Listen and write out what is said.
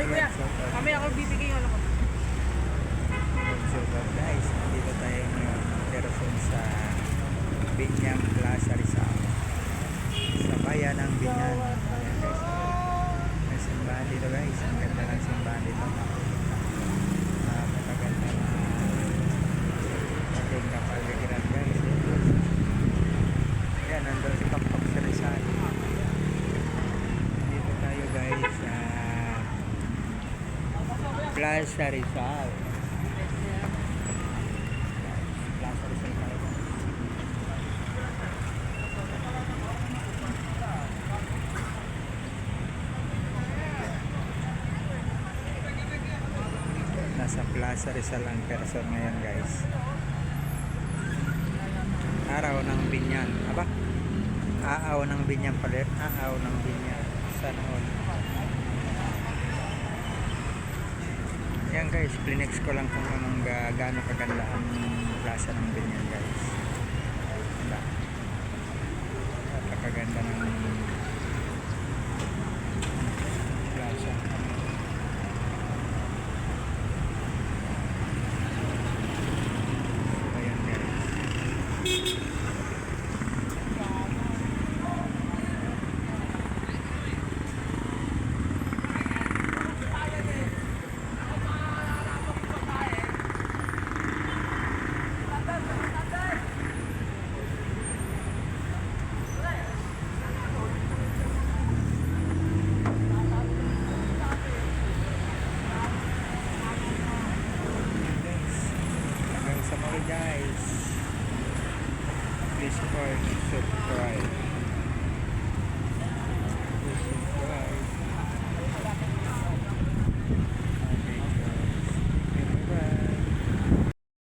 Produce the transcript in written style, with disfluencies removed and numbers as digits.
Kuya, kami ako bibigay ano ko. So guys, nandito tayo ngayon person sa Binyang Plaza Rizal, sa bayan ng Binyan. Ayan guys, may simbahan dito guys. Ang ganda ng simbahan dito. Napakaganda na ating kapaligiran guys. Ayan, nandun si Kampok sa Rizal. Dito tayo guys sa Plaza Rizal. Plaza Rizal tayo. Nasa Plaza Rizal ang person ngayon guys. Araw ng Binyan. Aba? Aaw ng Binyan pala. Aaw ng Binyan. Sana all. Yan guys, plinex ko lang kung anong gaano kaganda ang plaza ng Binyan guys.